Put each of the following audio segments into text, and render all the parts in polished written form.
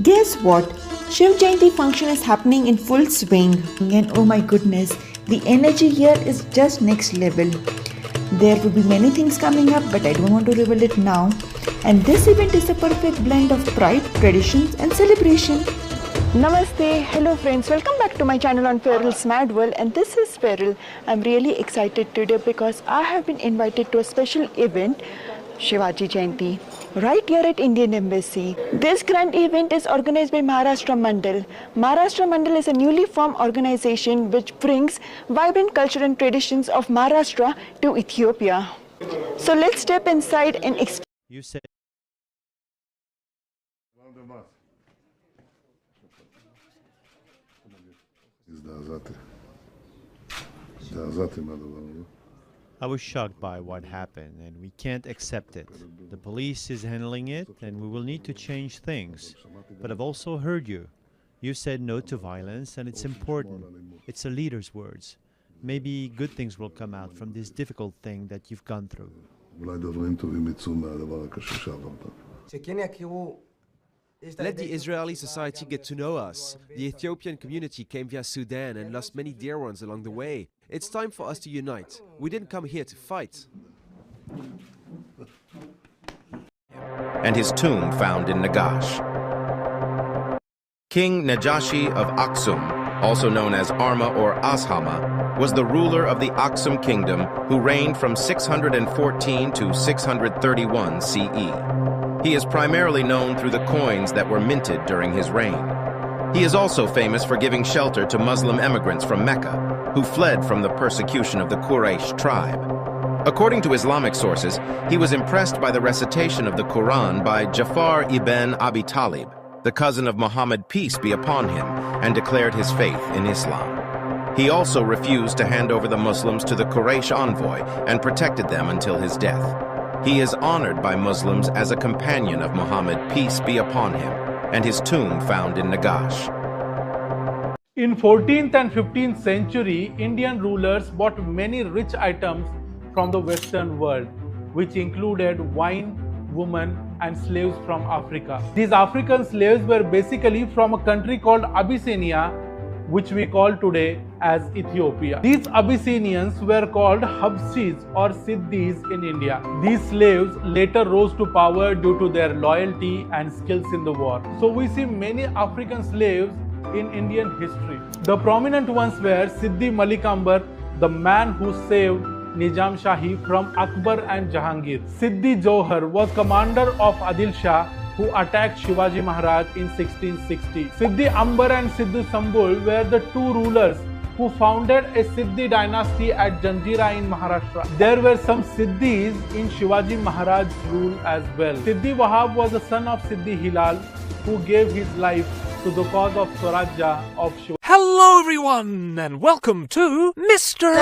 Guess what? Shiv Jayanti function is happening in full swing, and oh my goodness, the energy here is just next level. There will be many things coming up, but I don't want to reveal it now. And this event is a perfect blend of pride, traditions, and celebration. Namaste, hello friends, welcome back to my channel on Feral's Mad World, and this is Feral. I'm really excited today because I have been invited to a special event, Shivaji Jayanti, right here at Indian Embassy. This grand event is organized by Maharashtra Mandal. Maharashtra Mandal is a newly formed organization which brings vibrant culture and traditions of Maharashtra to Ethiopia. So let's step inside and explore. You said I was shocked by what happened, and we can't accept it. The police is handling it, and we will need to change things. But I've also heard you. You said no to violence, and it's important. It's a leader's words. Maybe good things will come out from this difficult thing that you've gone through. Let the Israeli society get to know us. The Ethiopian community came via Sudan and lost many dear ones along the way. It's time for us to unite. We didn't come here to fight. And his tomb found in Nagash. King Najashi of Aksum, also known as Arma or Ashama, was the ruler of the Aksum kingdom who reigned from 614 to 631 CE. He is primarily known through the coins that were minted during his reign. He is also famous for giving shelter to Muslim emigrants from Mecca, who fled from the persecution of the Quraysh tribe. According to Islamic sources, he was impressed by the recitation of the Quran by Jafar ibn Abi Talib, the cousin of Muhammad, peace be upon him, and declared his faith in Islam. He also refused to hand over the Muslims to the Quraysh envoy and protected them until his death. He is honored by Muslims as a companion of Muhammad, peace be upon him, and his tomb found in Nagash. In 14th and 15th century, Indian rulers bought many rich items from the Western world, which included wine, women, and slaves from Africa. These African slaves were basically from a country called Abyssinia, which we call today as Ethiopia. These Abyssinians were called Habshis or Siddhis in India. These slaves later rose to power due to their loyalty and skills in the war. So we see many African slaves in Indian history. The prominent ones were Siddhi Malik Ambar, the man who saved Nizam Shahi from Akbar and Jahangir. Siddhi Johar was commander of Adil Shah, who attacked Shivaji Maharaj in 1660. Siddhi Ambar and Siddhi Sambul were the two rulers who founded a Siddhi dynasty at Janjira in Maharashtra. There were some Siddhis in Shivaji Maharaj's rule as well. Siddhi Wahab was the son of Siddhi Hilal, who gave his life to the cause of Swarajya of Shivaji. Hello everyone and welcome to Mr.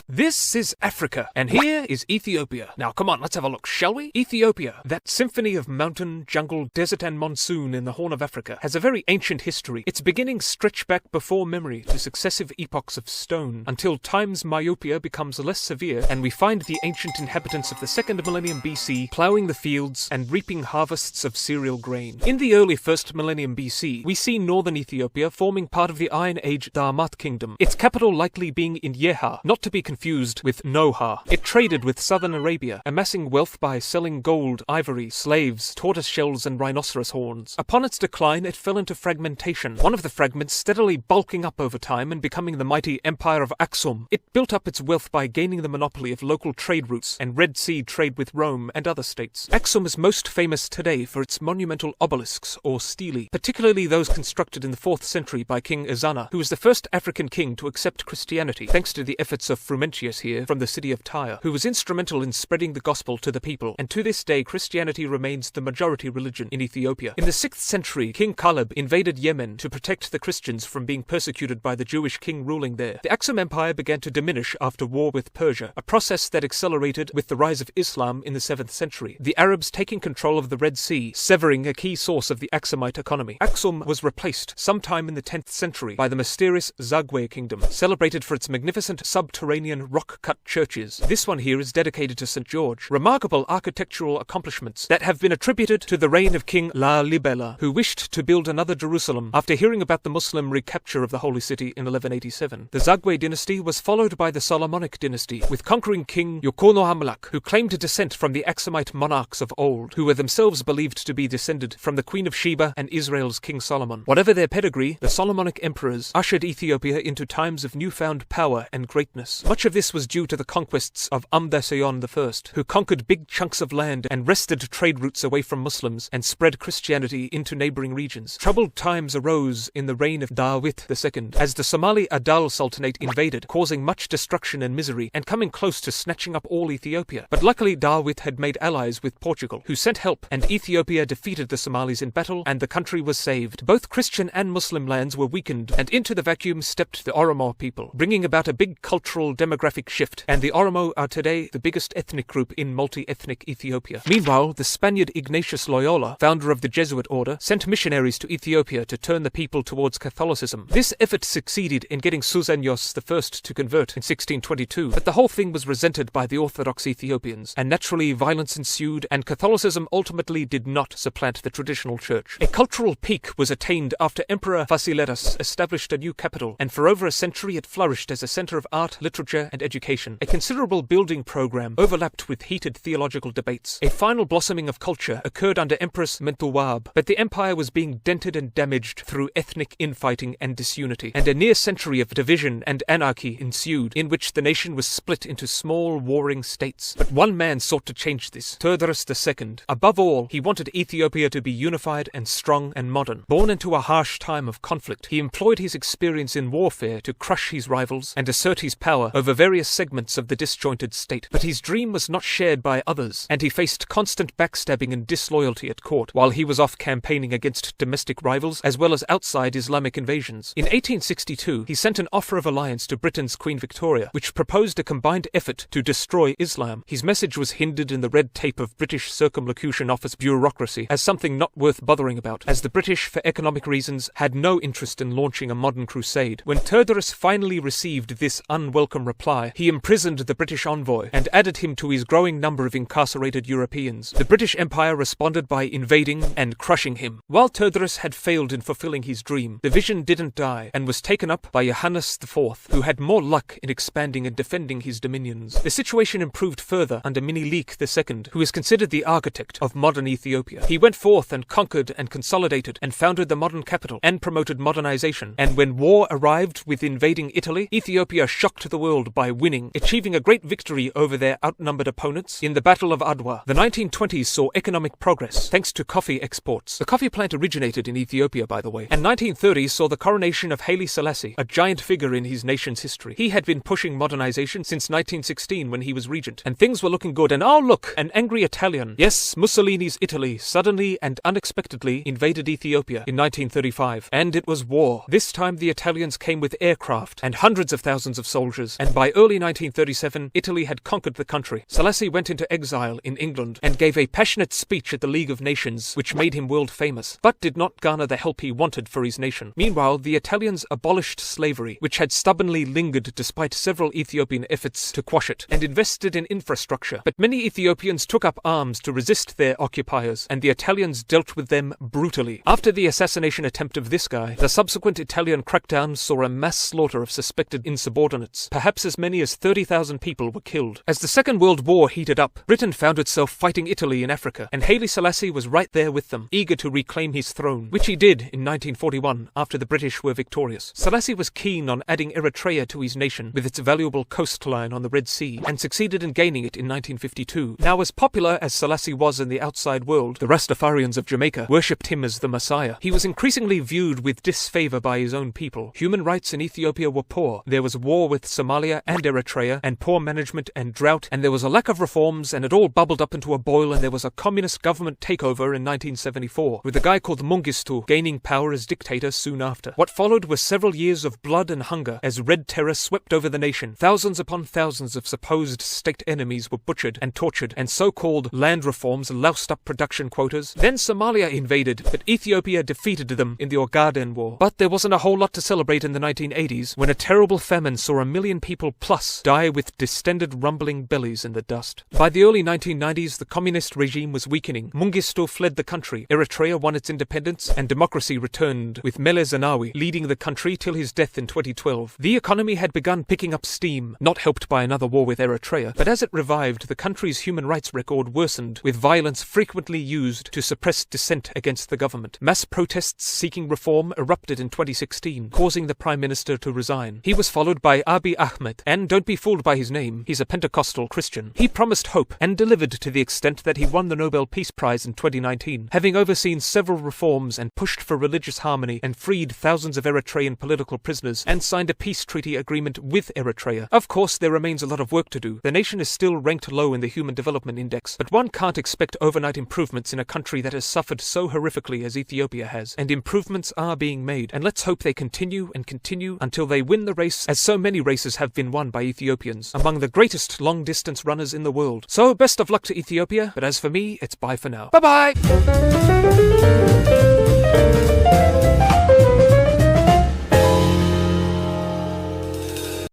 This is Africa, and here is Ethiopia. Now come on, let's have a look, shall we? Ethiopia, that symphony of mountain, jungle, desert and monsoon in the Horn of Africa, has a very ancient history. Its beginnings stretch back before memory to successive epochs of stone, until time's myopia becomes less severe, and we find the ancient inhabitants of the 2nd millennium BC ploughing the fields and reaping harvests of cereal grain. In the early 1st millennium BC, we see northern Ethiopia forming part of the Iron Age Damat kingdom, its capital likely being in Yeha, not to be confused with Noha. It traded with southern Arabia, amassing wealth by selling gold, ivory, slaves, tortoise shells and rhinoceros horns. Upon its decline, it fell into fragmentation, one of the fragments steadily bulking up over time and becoming the mighty Empire of Aksum. It built up its wealth by gaining the monopoly of local trade routes and Red Sea trade with Rome and other states. Aksum is most famous today for its monumental obelisks, or stelae, particularly those constructed in the 4th century by King Ezana, who was the first African king to accept Christianity, thanks to the efforts of Frumentius here from the city of Tyre, who was instrumental in spreading the gospel to the people, and to this day Christianity remains the majority religion in Ethiopia. In the 6th century, King Caleb invaded Yemen to protect the Christians from being persecuted by the Jewish king ruling there. The Aksum Empire began to diminish after war with Persia, a process that accelerated with the rise of Islam in the 7th century, the Arabs taking control of the Red Sea, severing a key source of the Aksumite economy. Aksum was replaced sometime in the 10th century by the mysterious Zagwe kingdom, celebrated for its magnificent subterranean rock-cut churches. This one here is dedicated to St. George. Remarkable architectural accomplishments that have been attributed to the reign of King La Libela, who wished to build another Jerusalem after hearing about the Muslim recapture of the Holy City in 1187. The Zagwe dynasty was followed by the Solomonic dynasty, with conquering King Yokono Amlak, who claimed descent from the Aksumite monarchs of old, who were themselves believed to be descended from the Queen of Sheba and Israel's King Solomon. Whatever their pedigree, the Solomonic emperors ushered Ethiopia into times of newfound power and greatness. Much of this was due to the conquests of Amdaseyon I, who conquered big chunks of land and wrested trade routes away from Muslims and spread Christianity into neighboring regions. Troubled times arose in the reign of Dawit II, as the Somali Adal Sultanate invaded, causing much destruction and misery and coming close to snatching up all Ethiopia. But luckily Dawit had made allies with Portugal, who sent help, and Ethiopia defeated the Somalis in battle, and the country was saved. Both Christian and Muslim lands were weakened, and into the vacuum stepped the Oromo people, bringing about a big cultural demographic shift, and the Oromo are today the biggest ethnic group in multi-ethnic Ethiopia. Meanwhile, the Spaniard Ignatius Loyola, founder of the Jesuit order, sent missionaries to Ethiopia to turn the people towards Catholicism. This effort succeeded in getting Susenyos I to convert in 1622, but the whole thing was resented by the Orthodox Ethiopians, and naturally violence ensued, and Catholicism ultimately did not supplant the traditional church. A cultural peak was attained after Emperor Fasciletas established a new capital, and for over a century it flourished as a center of art, literature, and education. A considerable building program overlapped with heated theological debates. A final blossoming of culture occurred under Empress Mentuwab, but the empire was being dented and damaged through ethnic infighting and disunity, and a near century of division and anarchy ensued, in which the nation was split into small warring states. But one man sought to change this, Tewodros II. Above all, he wanted Ethiopia to be unified and strong and modern. Born into a harsh time of conflict, he employed his experience in warfare to crush his rivals and assert his power over various segments of the disjointed state. But his dream was not shared by others, and he faced constant backstabbing and disloyalty at court, while he was off campaigning against domestic rivals as well as outside Islamic invasions. In 1862, he sent an offer of alliance to Britain's Queen Victoria, which proposed a combined effort to destroy Islam. His message was hindered in the red tape of British Circumlocution Office bureaucracy as something not worth bothering about, as the British, for economic reasons, had no interest in launching a modern crusade. When Tewodros finally received this unwelcome reply, he imprisoned the British envoy and added him to his growing number of incarcerated Europeans. The British Empire responded by invading and crushing him. While Tewodros had failed in fulfilling his dream, the vision didn't die and was taken up by Johannes IV, who had more luck in expanding and defending his dominions. The situation improved further under Minilik II, who is considered the architect of modern Ethiopia. He went forth and conquered and consolidated and founded the modern capital and promoted modernization. And when war arrived with invading Italy, Ethiopia shocked the world by winning, achieving a great victory over their outnumbered opponents in the Battle of Adwa. The 1920s saw economic progress thanks to coffee exports. The coffee plant originated in Ethiopia, by the way. And 1930s saw the coronation of Haile Selassie, a giant figure in his nation's history. He had been pushing modernization since 1916 when he was regent, and things were looking good. And oh look, an angry Italian, yes, Mussolini's Italy, suddenly and unexpectedly invaded Ethiopia in 1935. And it was war. This time the Italians came with aircraft and hundreds of thousands of soldiers, and by early 1937 Italy had conquered the country. Selassie went into exile in England and gave a passionate speech at the League of Nations, which made him world famous, but did not garner the help he wanted for his nation. Meanwhile, the Italians abolished slavery, which had stubbornly lingered despite several Ethiopian efforts to quash it, and invested in infrastructure. But many Ethiopians took up arms to resist their occupiers, and the Italians dealt with them brutally. After the assassination attempt of this guy, the subsequent Italian crackdown saw a mass slaughter of suspected insubordinates. Perhaps as many as 30,000 people were killed. As the Second World War heated up, Britain found itself fighting Italy in Africa, and Haile Selassie was right there with them, eager to reclaim his throne, which he did in 1941 after the British were victorious. Selassie was keen on adding Eritrea to his nation with its valuable coastline on the Red Sea, and succeeded in gaining it in 1952. Now, as popular as Selassie was in the outside world, the Rastafarians of Jamaica worshipped him as the Messiah. He was increasingly viewed with disfavor by his own people. Human rights in Ethiopia were poor. There was war with Somalia and Eritrea, and poor management and drought, and there was a lack of reforms, and it all bubbled up into a boil, and there was a communist government takeover in 1974, with a guy called Mengistu gaining power as dictator soon after. What followed were several years of blood and hunger as Red Terror swept over the nation. Thousands upon thousands of supposed state enemies were butchered and tortured, and so-called land reforms loused up production quotas. Then Somalia invaded, but Ethiopia defeated them in the Ogaden War. But there wasn't a whole lot to celebrate in the 1980s, when a terrible famine saw 1 million people plus die with distended rumbling bellies in the dust. By the early 1990s, the communist regime was weakening. Mengistu fled the country. Eritrea won its independence and democracy returned, with Meles Zenawi leading the country till his death in 2012. The economy had begun picking up steam, not helped by another war with Eritrea, but as it revived, the country's human rights record worsened, with violence frequently used to suppress dissent against the government. Mass protests seeking reform erupted in 2016, causing the Prime Minister to resign. He was followed by Abiy Ahmed, and don't be fooled by his name, he's a Pentecostal Christian. He promised hope and delivered to the extent that he won the Nobel Peace Prize in 2019, having overseen several reforms and pushed for religious harmony and freed thousands of Eritrean political prisoners and signed a peace treaty agreement with Eritrea. Of course, there remains a lot of work to do. The nation is still ranked low in the Human Development Index, but one can't expect overnight improvements in a country that has suffered so horrifically as Ethiopia has, and improvements are being made, and let's hope they continue and continue until they win the race, as so many races have been won by Ethiopians, among the greatest long-distance runners in the world. So, best of luck to Ethiopia, but as for me, it's bye for now. Bye-bye!